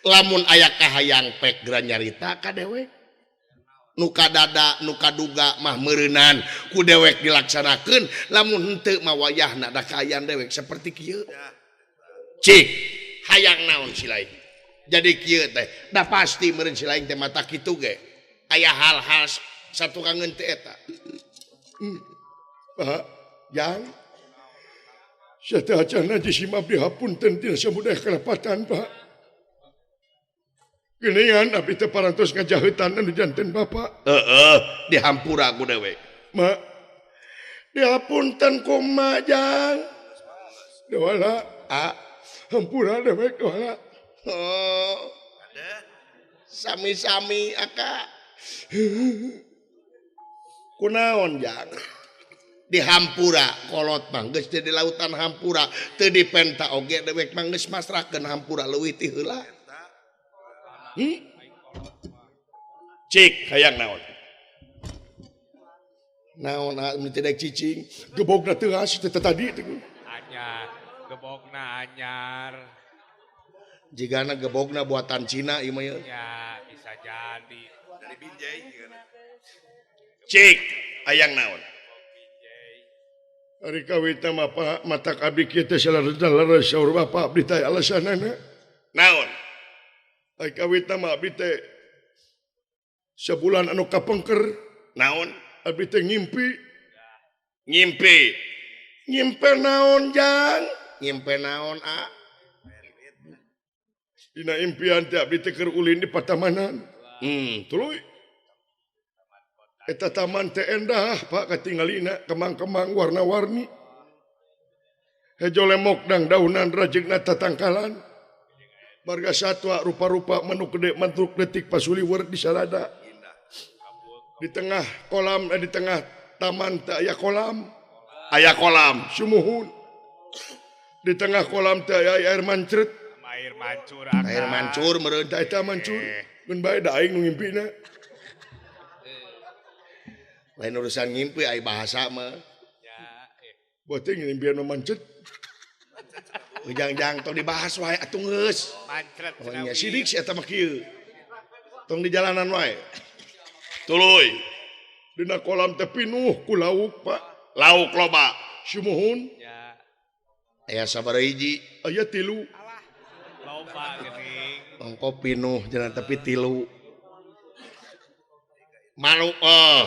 lamun aya kahayang pek geran nyarita ka dewek nuka dada nuka duga mah meureunnan ku dewek dilaksanakeun lamun henteu mah wayahna da kaayaan dewek saperti kieu cik hayang naon si lain jadi kieu teh da pasti meureun si lain teh mata kitu ge aya hal-hal satu kangen teh eta yang saya acana jisima prihapunten tina samudah kelapatan Pak geningan abdi teh parantos ngajaheutan anu janten Bapak dihampura ku dewek mak dihapunten kumaha jang dewala hampura dewek dewala sami-sami aka kunaon jang dihampura kolot mah geus di lautan hampura teu dipenta oge dewek mah geus masrahkeun hampura leuwih ti heula cik hayang naon naon tidak cicing gebogna teu as teh tadi anyar gebogna anyar jigana gebogna buatan Cina ieu mah ya bisa jadi dari Binjai cik hayang naon Ari kawitna mah Pak matak abdi kieu teh salara saur Bapak abdi teh alasanana naon ai kawitna mah abdi teh sebulan anu kapengker naon abdi teh ngimpi ngimpi naon jang ngimpi naon dina impian teh abdi teh keur ulin di Patamanan tuluy eta taman teh endah Pak katinggalina kemang-kemang warna-warni hejo lemok dang daunan rajegna tatangkalan marga satwa rupa-rupa menu gede mantruk detik pasuliwer di salada di tengah kolam di tengah taman teh aya kolam sumuhun di tengah kolam teh aya air mancret air mancur meureun teh eta mancur mun bae da aing nu ngimpina lain urusan ngimpi ai bahasa mah bote ngimpian mancet ujang-jang tong dibahas wae atuh geus mancret nya sidik si eta mah kieu tong di jalanan wae tuluy dina kolam teh pinuh ku lauk Pak lauk loba sumuhun ya aya sabaraha hiji aya 3 loba geuning ongko pinuh jangan tapi 3 maluk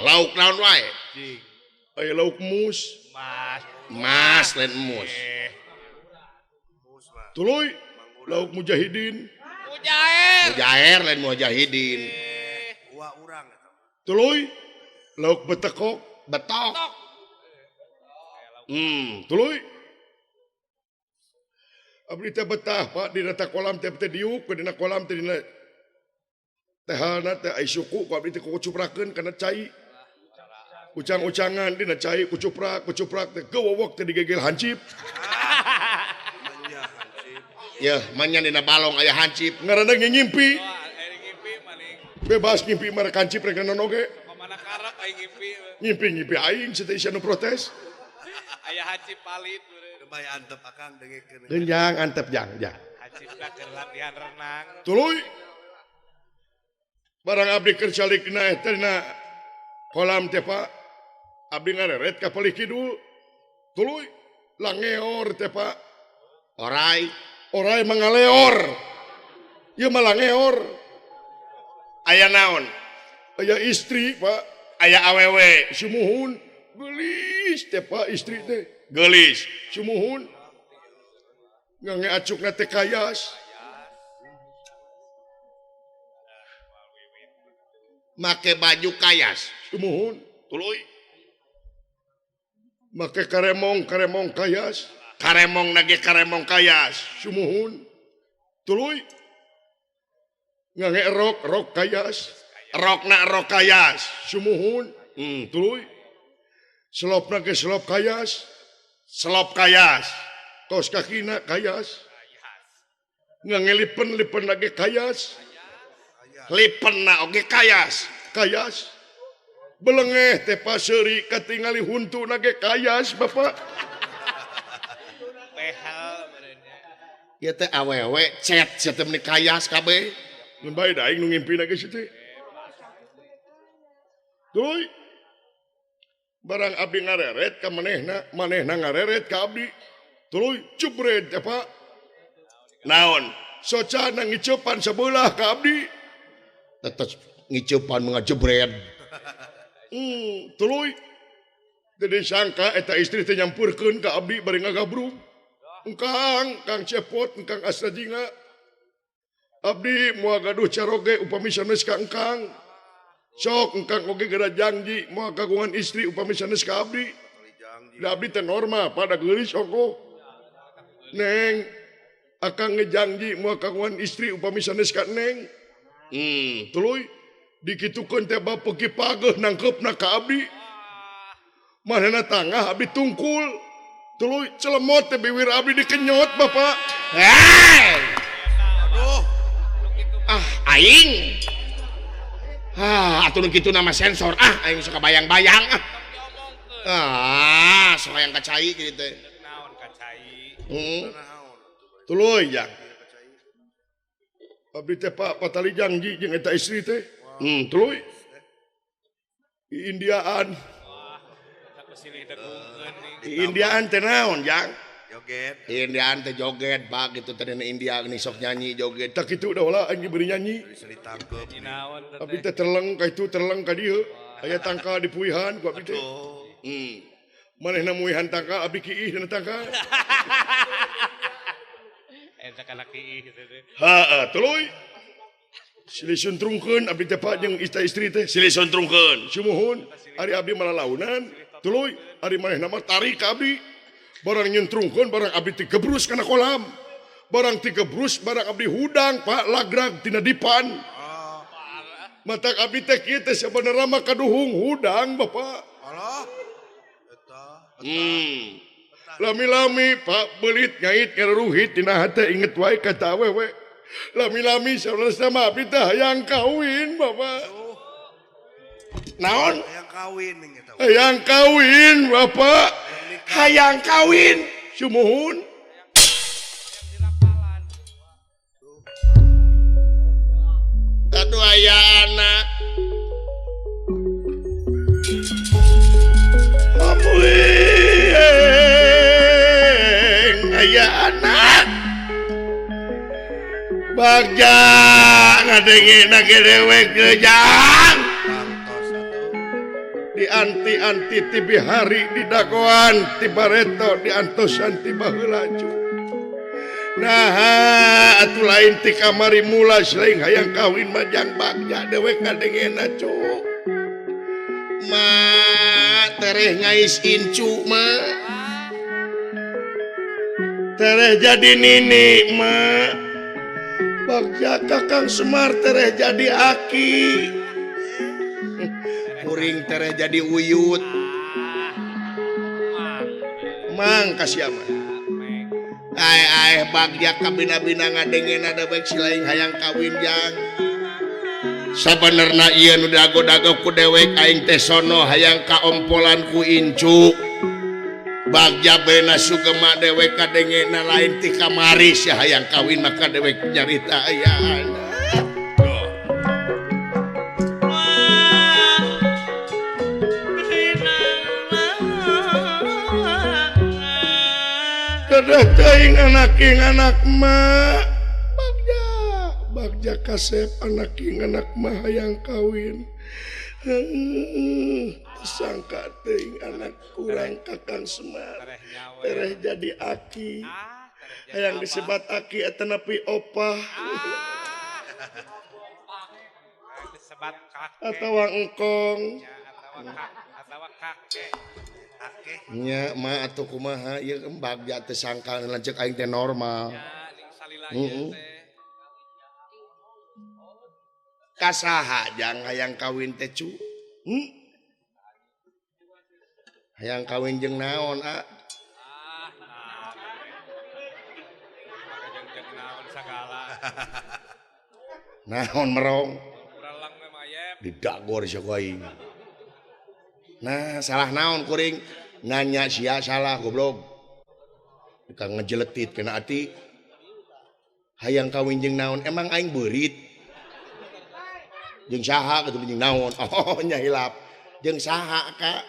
lauk naon wae cing aya lauk mus mas lain mus tuluy lauk mujahidin mujair lain mujahidin Wah urang tuluy lauk betekok betok tuluy abdi teh betah Pak dina kolam teh diuk dina kolam teh dina tehana teh ai suku ku abdi teh kucuprakeun kana cai ucang-ucangan dina cai kucuprak teh geuwok teh digegel hancip ya manya dina balong aya hancip ngaranna ngimpi ngimpi maning bebas ngimpi mah hancip rek naon oge mana karep aing ngimpi aing teh anu protes aya hancip palit Gebay antep akang dengekeun. Genjang antep jang. Hacipna keur latihan renang. Tuluy. Barang abdi keur calikna eta dina kolam teh Pak. Abdi ngareret ka palih kidul. Tuluy. Langeor teh Pak. Orai mangaleor. Ieu mah langeor. Aya naon? Aya istri Pak. Aya awewe. Sumuhun. Gelis teh Pak istri teh. Gelis. Sumuhun. Ngange acukna teh kayas. Make baju kayas. Sumuhun. Tuluy. Make karemong kayas. Karemong nage karemong kayas. Sumuhun. Tuluy. Ngange rok kayas. Rokna rok kayas. Sumuhun. Tuluy. Selopna ke selop kayas. Selop kayas. Kaos kakina kayas. Ngangelipen lagi kayas. Lipenna oge kayas. Kayas. Belengeh teh paseuri katingali huntu nage kayas Bapak. Behal merenya. Ya teh awewe chat sia teh meni kayas kabeh. Mun bae da aing nu ngimpina geus teh. Tuluy. Barang abdi ngareret ka manehna ngareret ka abdi. Tuluy jebret apa? Naon? Socana ngiceupan sebelah ka abdi. Tetes ngiceupan mengajebret. Tuluy. Jadi sangka eta istri teh nyampurkeun ka abdi bari ngagabrung. Kang cepot, Kang Asradinga. Abdi moal gaduh caroge upami sanes ka engkang. Sok engkang oge gara janji moal kagungan istri upami sanes ka abdi. Da abdi teh norma pada geulis ongko. Neng akang ngejanji moal kagungan istri upami sanes ka neng. Tuluy dikitukeun teh bapeuki pageuh nangkeupna ka abdi. Manehna tangah abdi tungkul. Tuluy celemot teh bibir abdi dikenyot Bapak. Hei! Aduh, Aing. Atuh nu kitu nama sensor. Aing suka bayang-bayang. Sok hayang kacai kitu teh. Naon kacai. naon. Tuluy yang. Abdi teh Pak patali janji jeung eta istri teh. Tuluy. Di Indiaan. Silih degungkeun nih. Di Indiaan teh naon yang? Joget. Indian teh joget Pak gitu teh dina India geus sok nyanyi joget. Tak kitu da ulah aing beri nyanyi. Bisa ditangkep. Naon teh. Abdi teh terleng ka itu terleng ka dieu. Aya tangka di puihan ku abdi teh. Tuh. Manehna muihan tangka abdi kiih dina tangka. Eta kana kiih teh. Tuluy. Silih suntrungkeun abdi teh Pak jeung istri teh silih suntrungkeun. Sumuhun ari abdi malalaunan. Tuluy ari manehna mah tarik ka abdi. Barang nyuntrungkeun barang abdi teh gebrus kana kolam. Barang teh gebrus barang abdi hudang Pak lagrag tina dipan. Matak abdi teh kieu teh sabenerna mah kaduhung hudang Bapak. Alah. Eta. Lami-lami Pak belit ngait ngaruhit tina hate inget wae kata awewe. Lami-lami saudara mah abdi teh hayang kawin Bapak. Naon? Yang kawin ning eta. Hayang kawin Bapak. Hayang kawin. Sumuhun. Aduh aya anak. Aya anak. Bagja ngadengina ge dewek geujang. Pantos atuh. Di anti-anti ti bihari di dagoan ti bareto di antosan ti baheulaju. Nah, atuh lain ti kamari mula selain hayang kawin majang bagja dewek ngadengena cuk. Ma tereh ngais incu ma. Tereh jadi nini ma. Bagja Kakang Semar tereh jadi aki. Kuring tereh jadi uyut. Mang kasih aman. Bagja kabina-bina ngadengena dewek silaing hayang kawin jang. Sabenerna ieu nu dago-dago ku dewek aing teh sono hayang kaompolan ku incu. Bagja bena sugema dewek kadengena lain ti kamari sia hayang kawin maka dewek nyarita aya anak. Dadah teuing anak mah. Bagja kasep anak mah hayang kawin. Sangka teuing anak kurang Kakang Semar. Tereh jadi aki. Hayang disebat aki eta nepi opah Disebat kakek. atawa engkong. Atawa kakek. Akeh. Nya ma atuh kumaha ieu bagja teh sangka lanceuk aing teh normal. Ning salila ieu teh. Kasaha jang hayang kawin teh cu? Hayang kawin jeung naon Nah. Jeng naon sagala. Naon merong? Beralang mah mayep. Didagor sia ku aing. Nah, salah naon kuring? Nanya sia salah goblok. Ka ngejeletit kena ati. hayang kawin jeung naon emang aing beurit jeung saha kitu jeung naon oh nya hilap jeung saha ka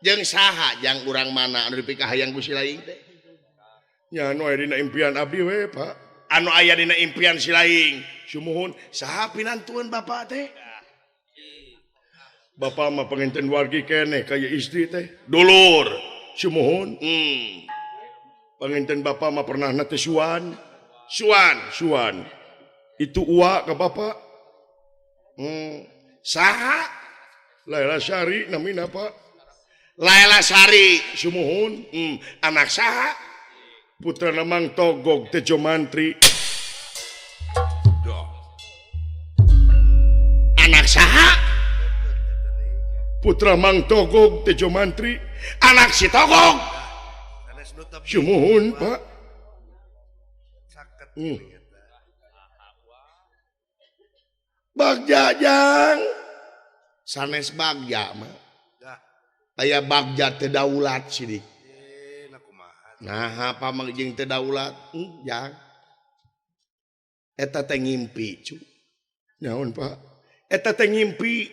jeung saha jang urang mana anu dipikah hayang ku si laing teh nya anu aya dina impian abdi we Pak anu aya dina impian si laing sumuhun saha pinantuan bapak teh Bapak mah penginten wargi keneh kaya istri teh dulur sumuhun penginten Bapak mah pernah nate suan itu uak ke Bapak saha Laila Syari namina Pak Laila Sari sumuhun anak saha putra Mang Togog Tejo Mantri anak saha putra Mang Togog Tejo Mantri anak si Togog Sanes nu teu sumuhun Pak saket Bagja jang sanes bagja mah dah aya bagja teu daulat sidik na kumaha nah apa mah jeung teu daulat jang eta teh ngimpi cu naon Pak eta teh ngimpi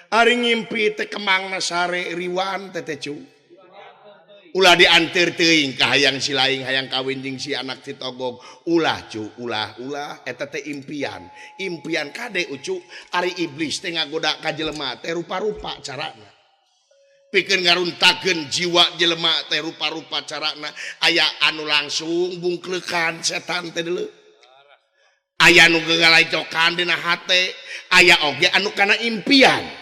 ari ngimpi teh kemangna sare riwan teh cu ulah dianteur teuing ka hayang si laing hayang kawin jeung si anak si Togog ulah cu ulah eta teh impian kade ucu ari iblis teh ngagoda ka jelema teh rupa-rupa carana pikeun ngaruntakeun jiwa jelema teh rupa-rupa carana aya anu langsung bungklekan setan teh deuleu aya anu gegalajokan dina hate aya oge anu kana impian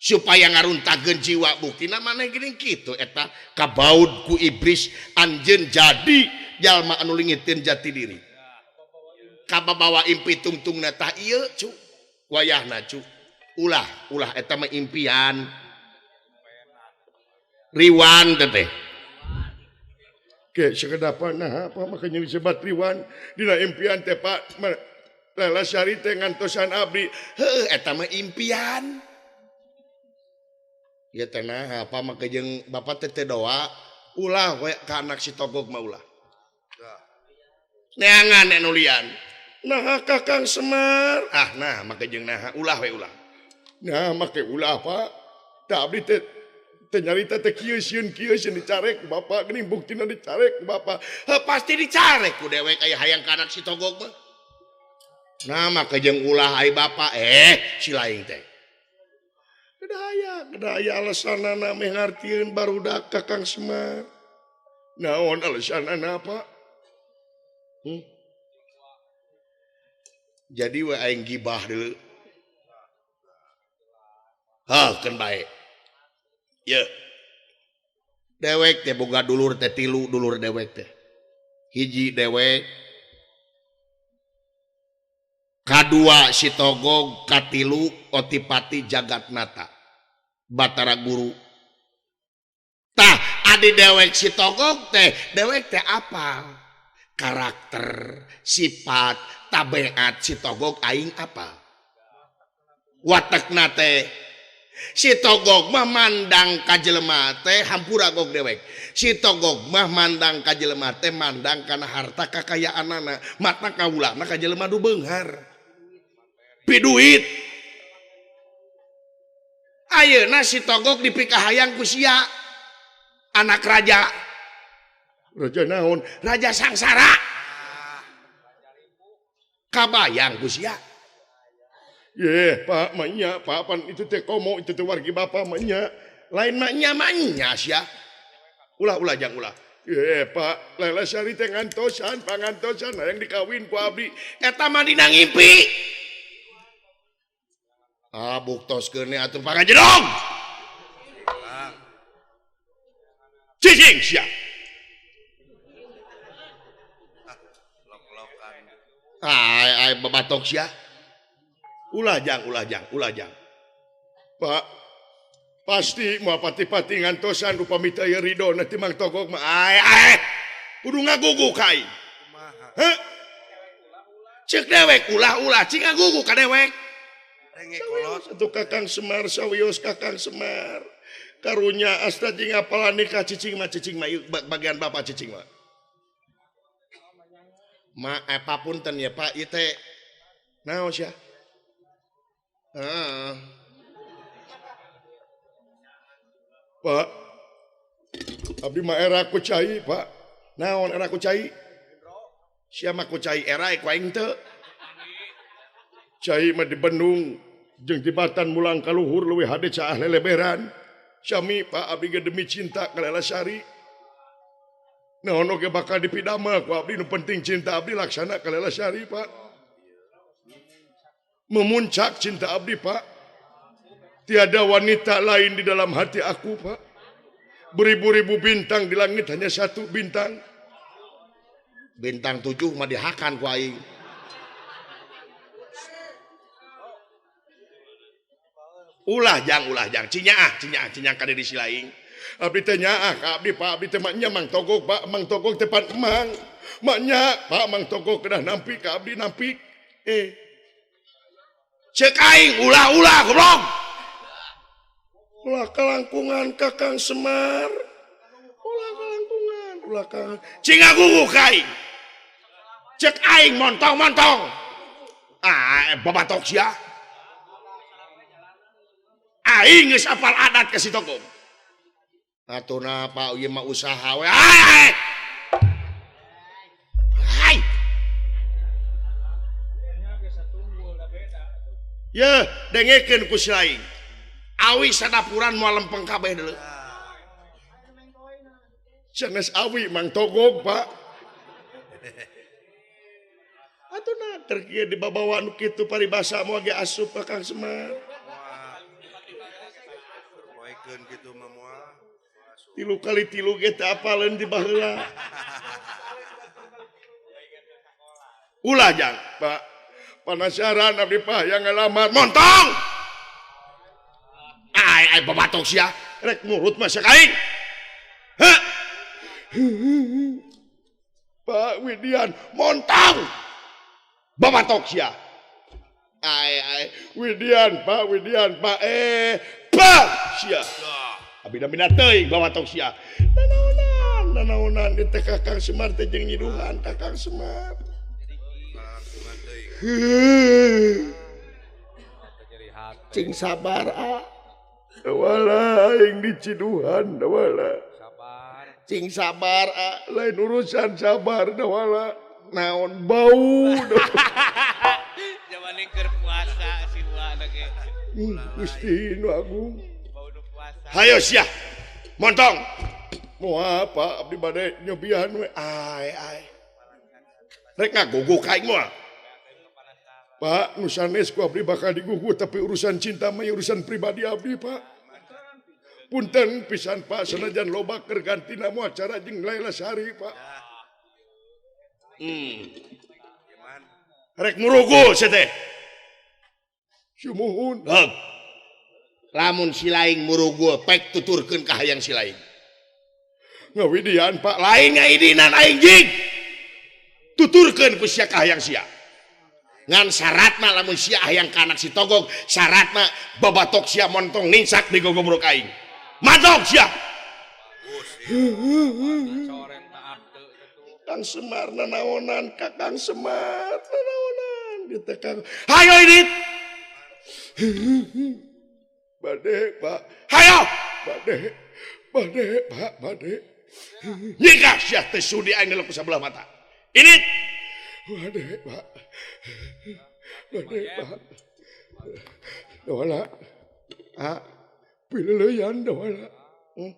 supaya ngaruntakeun jiwa buktina maneh geuning kitu eta kabaud ku iblis anjeun jadi jalma anu leungiteun jati diri kababawa impi tungtungna tah ieu cu wayahna cu ulah eta mah impian riwan teh ke sekedapa nah apa makanya disebut riwan dina impian teh Pak Laila Syari teh ngantosan abdi heuh eta mah impian ya tenah apa maka jeung bapak teh doa ulah we ka anak si Togog mah ulah neangan anu lian nah Kakang Semar nah maka jeung nah ulah we ulah nah make ulah Pak da abdi teh nyarita teh kieu sieun dicarek ku Bapak geuning buktina dicarek ku Bapak pasti dicarek ku dewek aya hayang ka anak si Togog mah nah maka jeung ulah ai bapak si laing teh kedaya alasanana meh ngartieun barudak Kakang Semar naon alasanana Pak jadi we aing gibah deuleu keun bae ye dewek teh boga dulur teh 3 dulur dewek teh hiji dewek kadua si Togog katilu Otipati Jagatnata Batara Guru tah adi dewek si Togog teh dewek teh apa karakter sifat tabeat si Togog aing apa watekna teh si Togog mah mandang ka jelema teh hampura gog dewek si Togog mah mandang ka jelema teh mandang kana harta kakayaanana matna kaulana ka jelema nu beunghar piduit ayeuna si Togog dipikah hayang ku sia anak raja naon raja sangsara kabayang ku sia ye Pak manya Pak pan itu teh komo itu teh wargi Bapak manya lain manya sia ulah jang ulah ye Pak Laila Syari teh ngantosan pangantosan hayang dikawin ku abdi eta mah dina ngimpi buktoskeun atuh pangajedong cicing sia lok-lokan ai babatok sia ulah jang Pak pasti mau pati-pati ngantosan upami teu ridho nanti Mang Togog mah ai kudu ngaguguk kai kumaha ceuk dewek ulah cing ngaguguk ka dewek renge kolot satu Kakang Semar sawios Kakang Semar karunya asta jeung apalan nikah cicing mah bagian Bapak cicing mah Papunten ya Pak, ieu teh naon sia? Pak, abdi mah era ku cai, Pak. Naon era ku cai? Sia mah ku cai era ku aing teu. Cai mah di Bandung jeung di Batan mulang ka luhur leuwih hade caah leleberan. Sami Pak abdi ge demi cinta ka Lelasari. Naon oge bakal dipidamel ku abdi nu penting cinta abdi laksana ka Lelasari, Pak. Memuncak cinta abdi, Pak. Tiada wanita lain di dalam hati aku, Pak. Beribu-ribu bintang di langit hanya satu bintang. Bintang 7 mah dihakan ku aing. Ulah jang cinyaah ka di silaing. Abdi teh nyaah ka abdi, Pak. Abdi teh maknya Mang Togog, Pak. Mang Togog tepan emang. Maknya, Pak, Mang Togog kedah nampi ka abdi nampi. Cek aing ulah goblok. Ulah kalangkungan Kakang Semar. Ulah kalangkungan, ulah kang. Cing agugu ka aing. Cek aing montong. Babatok sia. Aing geus apal adat ka si Togog. Atuna Pak ieu mah usaha we. Hai. Ya, dengekeun ku si lain. Awi sadapuran moal lempeng kabeh deuleu. Sanes awi Mang Togog, Pak. Atuna keur kieu dibabawa nu kitu paribasa moal ge asup ka Kang Semar. Poekeun kitu mah moal. 3 kali 3 ge teu apaleun di baheula. Ulah jang, Pak. Panasaran abdi Pak yang ngalamar montong. Ai babatok sia. rek nurut mah Sakaing. Heh. Pak Widian Montong. Babatok sia. ai Widian Pak sia. Abina teuing babatok sia. Nanaonan di teh Kakang Semar teh jeung nyiduhan Kakang Semar. Cing sabar dawala aing diciduhan dawala. Sabar. Cing sabar lain urusan sabar dawala. Naon bau Zaman keur puasa si Wa lagi. Gusti nu agung. Bau nu puasa. Hayo sia. Montong. Moal apa abdi bade nyobian we. Ai. Rek ngaguguk aing moal. Pak, nu sanes ku abdi bakal digugu tapi urusan cinta mah urusan pribadi abdi, Pak. Punten pisan Pak, sanajan loba keur gantina moal acara jeung Lelasari, Pak. Rek murugu sia teh. Sumuhun. Lamun si laing murugu pek tuturkeun ka hayang si laing. Ngawidian Pak, Lain ngaidinan aing jig. Tuturkeun ku sia ka hayang sia. Ngan syaratna lamun sia hayang ka anak si Togog, syaratna babatok sia montong ningsak di gogomrok aing. Mantap sia. Coreng taat teu kitu. Kang Semar nanaonan, Kakang Semar nanaonan. Di Kang Hayo Idit. bade, Pak. Hayo. Bade, Pak, bade. Nyikah sia teh sudi aing ngeluk sabelah mata. Idit. Bade, Pak. Dawala. Pileleyan dawala.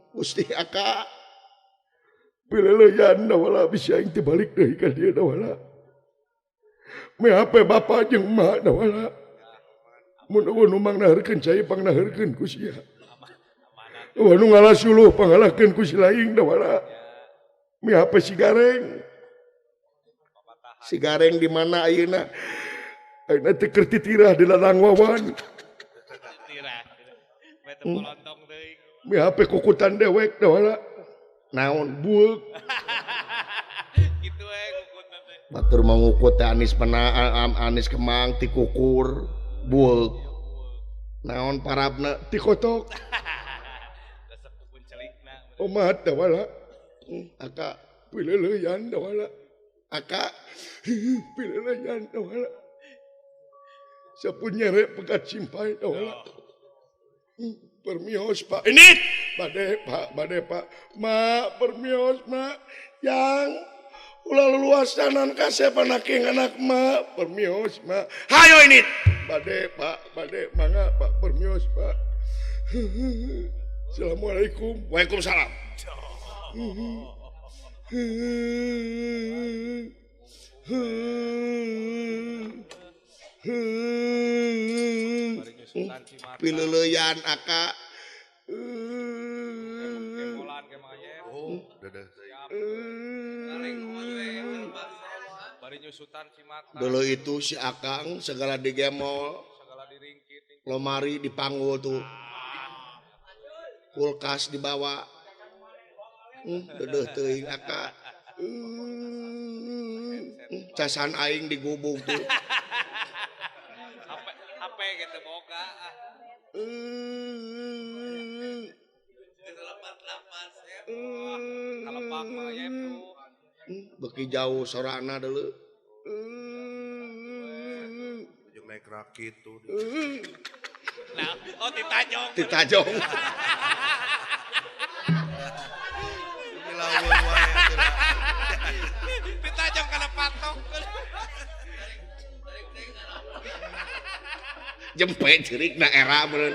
Gusti Aka. Pileleyan dawala bisa yang terbalik dari ka dia dawala. Me hape bapa jeung emak dawala. Mun nu mangnaheurkeun cai pangnaheurkeun ku sia. Nu ngalasuluh pangalahkeun ku si laing dawala. Me hape si Gareng. Si Gareng di mana ayeuna? Ayeuna teh keur titirah di ladang wawan. Tirah. Bete polontong teuing. Mi hape kukutan dewek dawala. Naon bueuk. Kitu we kukutna teh. Batur mangukut teh Anis Kemang ti kukur bueuk. Naon parabna Ti kotok. Resep tukun celikna. Omat dawala. Aka pileleyan dawala. Aka Pilelayan dawala. Sapunya rek pegat simpai dawala. Permios Pak. Ini bade Pak. Mak permios Mak. Yang ulah luasanan kasih panaking anak Mak. Permios Mak. hayo ini Bade Pak. Bade mangga Pak permios Pak. Assalamualaikum. Waalaikumsalam pileleyan Aka Oh, dadah. Bari nyusutan si mata. dulu itu si Akang segala digemol Segala diringkit. lomari dipanggul tuh kulkas dibawa dedeh teuing Aka casan aing digubung tuh Apa gitu boga. Kalau pak ya tuh. beki jauh sorana dulu Jeung naik rakit tuh. Nah, oh ditajong. ditajong Dilawan wae atuh. Ditajong kana patok. jempe cerik na era meureun